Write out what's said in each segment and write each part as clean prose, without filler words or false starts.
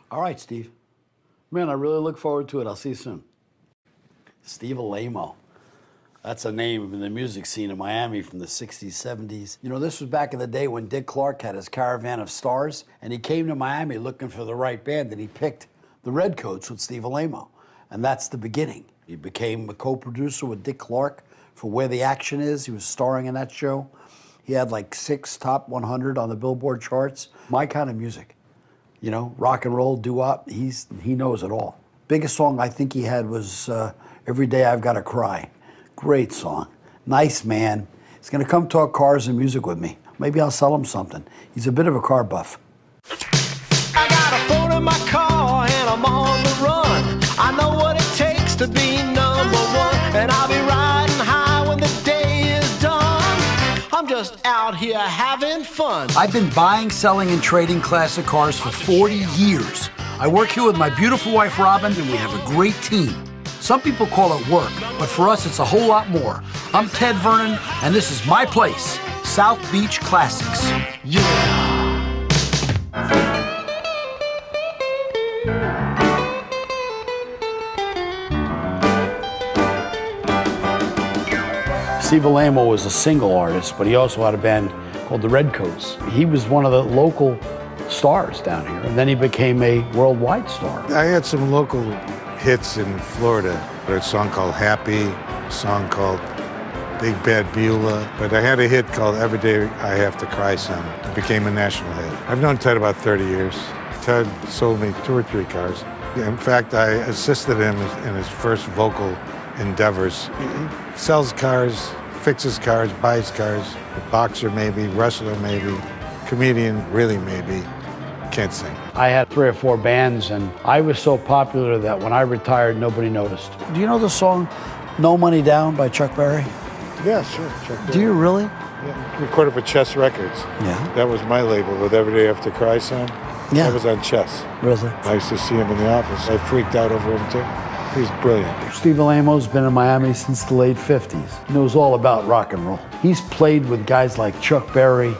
All right, Steve. Man, I really look forward to it. I'll see you soon. Steve Alaimo. That's a name in the music scene in Miami from the 60s, 70s. You know, this was back in the day when Dick Clark had his caravan of stars, and he came to Miami looking for the right band, and he picked the Redcoats with Steve Alaimo. And that's the beginning. He became a co-producer with Dick Clark for Where the Action Is. He was starring in that show. He had like 6 top 100 on the Billboard charts. My kind of music. You know, rock and roll, doo-wop, he knows it all. Biggest song I think he had was Every Day I've Gotta Cry. Great song. Nice man. He's gonna come talk cars and music with me. Maybe I'll sell him something. He's a bit of a car buff. I got a phone in my car and I'm on the run. I know what it takes to be number one, and I'll be riding high when the day is done. I'm just out here having fun. I've been buying, selling, and trading classic cars for 40 years. I work here with my beautiful wife, Robin, and we have a great team. Some people call it work, but for us, it's a whole lot more. I'm Ted Vernon, and this is my place, South Beach Classics. Yeah. Steve Alaimo was a single artist, but he also had a band called the Redcoats. He was one of the local stars down here, and then he became a worldwide star. I had some local hits in Florida. A song called Happy, a song called Big Bad Beulah, but I had a hit called Every Day I Have to Cry Some. It became a national hit. I've known Ted about 30 years. Ted sold me 2 or 3 cars. In fact, I assisted him in his first vocal endeavors. He sells cars, fixes cars, buys cars. A boxer maybe, wrestler maybe, comedian really maybe. Can't sing. I had 3 or 4 bands, and I was so popular that when I retired, nobody noticed. Do you know the song No Money Down by Chuck Berry? Yeah, sure. Chuck Berry. Do you really? Yeah. Recorded for Chess Records. Yeah. That was my label with Every Day After Cry Some. Yeah. That was on Chess. Really? I used to see him in the office. I freaked out over him too. He's brilliant. Steve Alaimo's been in Miami since the late 50s. He knows all about rock and roll. He's played with guys like Chuck Berry,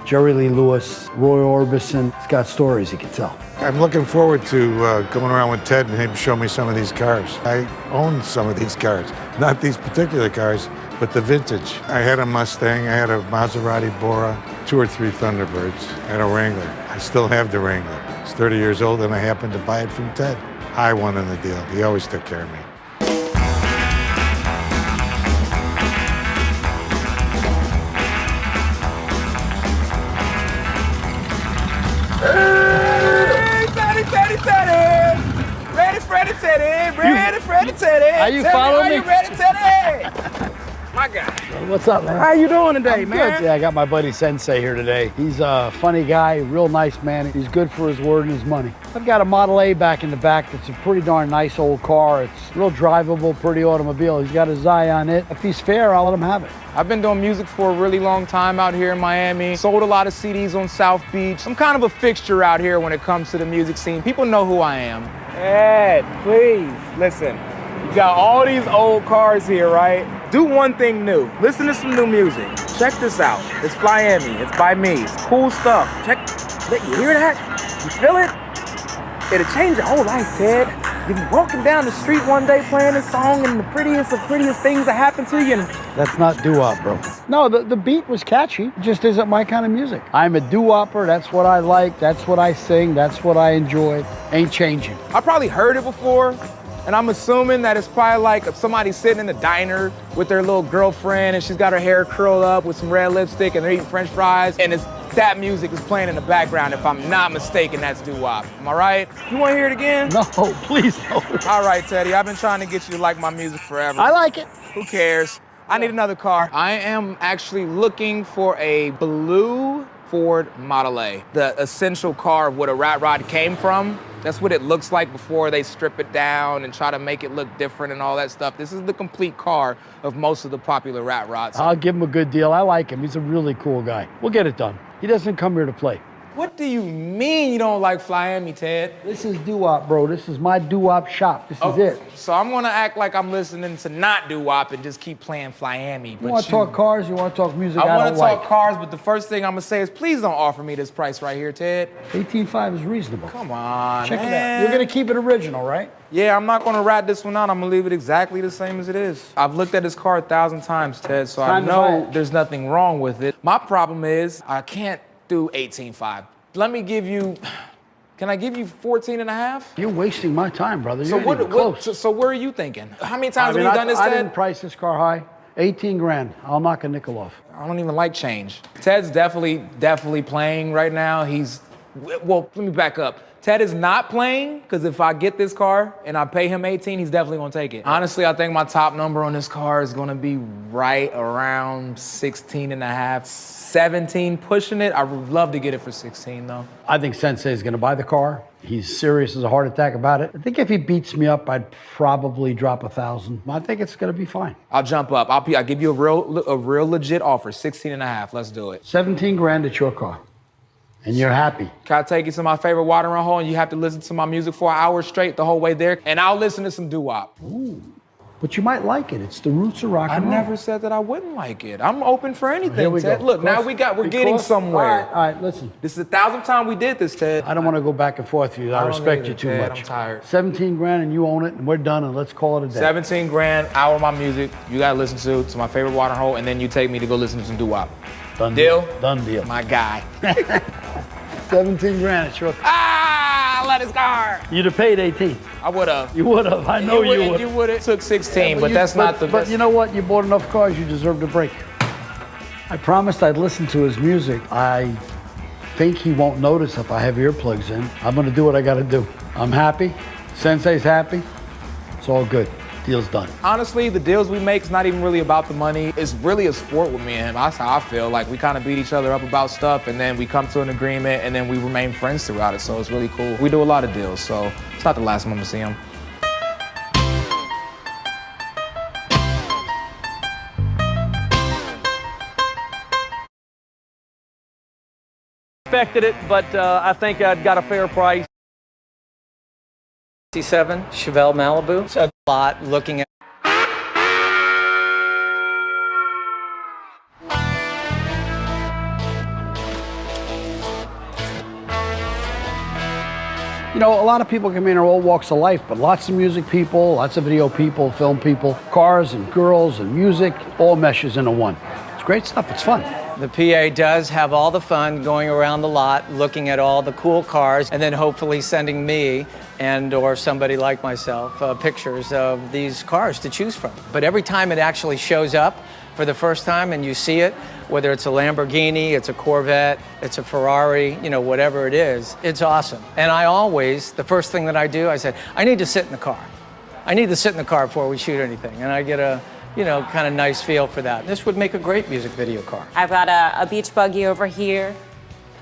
Jerry Lee Lewis, Roy Orbison. He's got stories he can tell. I'm looking forward to going around with Ted and him show me some of these cars. I own some of these cars. Not these particular cars, but the vintage. I had a Mustang, I had a Maserati Bora, 2 or 3 Thunderbirds, I had a Wrangler. I still have the Wrangler. It's 30 years old and I happened to buy it from Ted. I won in the deal. He always took care of me. Ready, Teddy. Are you following me? Are you ready, Teddy? My guy. What's up, man? How you doing today, I'm man? Good. Yeah, I got my buddy Sensei here today. He's a funny guy, real nice man. He's good for his word and his money. I've got a Model A back in the back that's a pretty darn nice old car. It's real drivable, pretty automobile. He's got his eye on it. If he's fair, I'll let him have it. I've been doing music for a really long time out here in Miami. Sold a lot of CDs on South Beach. I'm kind of a fixture out here when it comes to the music scene. People know who I am. Ed, please, listen. You got all these old cars here, right? Do one thing new. Listen to some new music. Check this out. It's Flyami. It's by me. It's cool stuff. Check. You hear that? You feel it? It'll change your whole life, Ted. You'll be walking down the street one day playing this song and the prettiest of prettiest things that happen to you. And That's not doo-wop, bro. No, the beat was catchy. It just isn't my kind of music. I'm a doo-wopper. That's what I like. That's what I sing. That's what I enjoy. Ain't changing. I probably heard it before, and I'm assuming that it's probably like if somebody's sitting in the diner with their little girlfriend and she's got her hair curled up with some red lipstick and they're eating French fries, and that music is playing in the background. If I'm not mistaken, that's doo-wop. Am I right? You want to hear it again? No, please no. All right, Teddy. I've been trying to get you to like my music forever. I like it. Who cares? I need another car. I am actually looking for a blue Ford Model A, the essential car of what a rat rod came from. That's what it looks like before they strip it down and try to make it look different and all that stuff. This is the complete car of most of the popular rat rods. I'll give him a good deal. I like him. He's a really cool guy. We'll get it done. He doesn't come here to play. What do you mean you don't like Flyami, Ted? This is doo-wop, bro. This is my doo-wop shop. This is it. So I'm gonna act like I'm listening to not doo-wop and just keep playing Flyami. You want to talk cars? You want to talk music? I want don't to talk like. cars, but the first thing I'm gonna say is please don't offer me this price right here, Ted. 18.5 is reasonable. Come on, Check man. it out. You're gonna keep it original, right? Yeah, I'm not gonna rat this one out. I'm gonna leave it exactly the same as it is. I've looked at this car 1,000 times, Ted, so I Time to buy know it. there's nothing wrong with it. My problem is I can't do 18.5. Let me give you, can I give you 14 and a half? You're wasting my time, brother. So You're not even close. so where are you thinking? How many times I have we done this, I Ted? didn't price this car high. 18 grand. I'll knock a nickel off. I don't even like change. Ted's definitely playing right now. Well, let me back up. Ted is not playing, because if I get this car and I pay him 18, he's definitely gonna take it. Honestly, I think my top number on this car is gonna be right around 16 and a half, 17, pushing it. I would love to get it for 16 though. I think Sensei is gonna buy the car. He's serious as a heart attack about it. I think if he beats me up, I'd probably drop 1,000. I think it's gonna be fine. I'll jump up. I'll give you a real legit offer, 16 and a half. Let's do it. 17 grand, it's your car. And you're happy. Can I take you to my favorite watering hole and you have to listen to my music for an hour straight the whole way there? And I'll listen to some doo-wop. But you might like it. It's the roots of rock I and roll. never said that I wouldn't like it. I'm open for anything, Here we Ted. go. Look, now Because- we're getting somewhere. All right, listen. This is the 1,000th time we did this, Ted. I don't want to go back and forth with you. I don't respect either, you too Ted. much. I'm tired. 17 grand and you own it and we're done and let's call it a day. 17 grand, hour of my music, you gotta listen to my favorite watering hole, and then you take me to go listen to some doo-wop. Done Deal? Done deal. My guy. 17 grand, it's your car. I love his car. You'd have paid 18. I would've. You would have. I know you would. You would've took 16, but that's not the But best. you know what? You bought enough cars, you deserved a break. I promised I'd listen to his music. I think he won't notice if I have earplugs in. I'm gonna do what I gotta do. I'm happy. Sensei's happy. It's all good. Deal's done. Honestly, the deals we make is not even really about the money. It's really a sport with me and him. That's how I feel. Like, we kind of beat each other up about stuff, and then we come to an agreement, and then we remain friends throughout it. So it's really cool. We do a lot of deals, so it's not the last time I'm gonna see him. Expected it, but I think I'd got a fair price. 67 Chevelle Malibu. It's a lot looking at. You know, a lot of people come in all walks of life, but lots of music people, lots of video people, film people, cars and girls and music, all meshes into one. It's great stuff. It's fun. The PA does have all the fun going around the lot, looking at all the cool cars, and then hopefully sending me and or somebody like myself pictures of these cars to choose from. But every time it actually shows up for the first time and you see it, whether it's a Lamborghini, it's a Corvette, it's a Ferrari, you know, whatever it is, it's awesome. And I always, the first thing that I do, I said, I need to sit in the car. I need to sit in the car before we shoot anything. And I get a, you know, kind of nice feel for that. This would make a great music video car. I've got a beach buggy over here.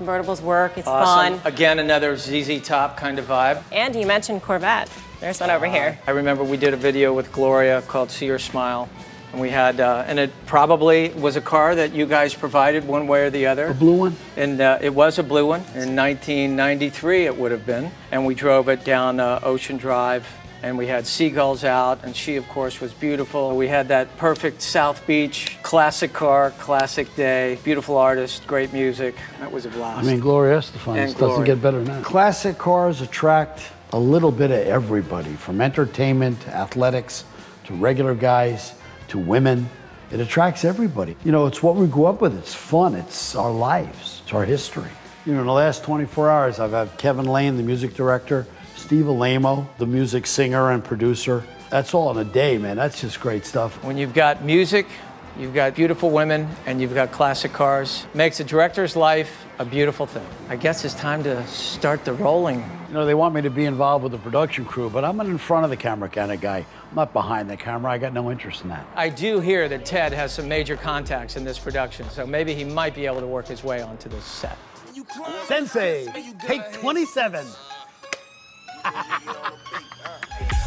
Convertibles work, it's Awesome. fun. Again, another ZZ Top kind of vibe. And you mentioned Corvette. There's one over here. I remember we did a video with Gloria called See Your Smile. And we had, and it probably was a car that you guys provided one way or the other. A blue one? And it was a blue one. In 1993 it would have been. And we drove it down Ocean Drive. And we had seagulls out, and she, of course, was beautiful. We had that perfect South Beach, classic car, classic day, beautiful artist, great music. That was a blast. I mean, Gloria Estefan. And It doesn't Gloria. get better than that. Classic cars attract a little bit of everybody, from entertainment to athletics to regular guys to women. It attracts everybody. You know, it's what we grew up with. It's fun. It's our lives. It's our history. You know, in the last 24 hours, I've had Kevin Lane, the music director, Steve Alamo, the music singer and producer. That's all in a day, man. That's just great stuff. When you've got music, you've got beautiful women, and you've got classic cars, makes a director's life a beautiful thing. I guess it's time to start the rolling. You know, they want me to be involved with the production crew, but I'm an in front of the camera kind of guy. I'm not behind the camera. I got no interest in that. I do hear that Ted has some major contacts in this production, so maybe he might be able to work his way onto this set. Sensei, take 27.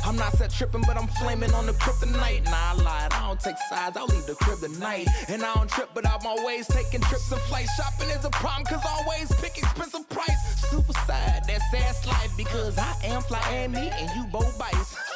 I'm not set tripping, but I'm flaming on the kryptonite. Nah, I lied, I don't take sides, I'll leave the crib tonight. And I don't trip, but I'm always taking trips and flights. Shopping is a problem, cause I always pick expensive price. Suicide, that's ass life, because I am fly and me and you both bites.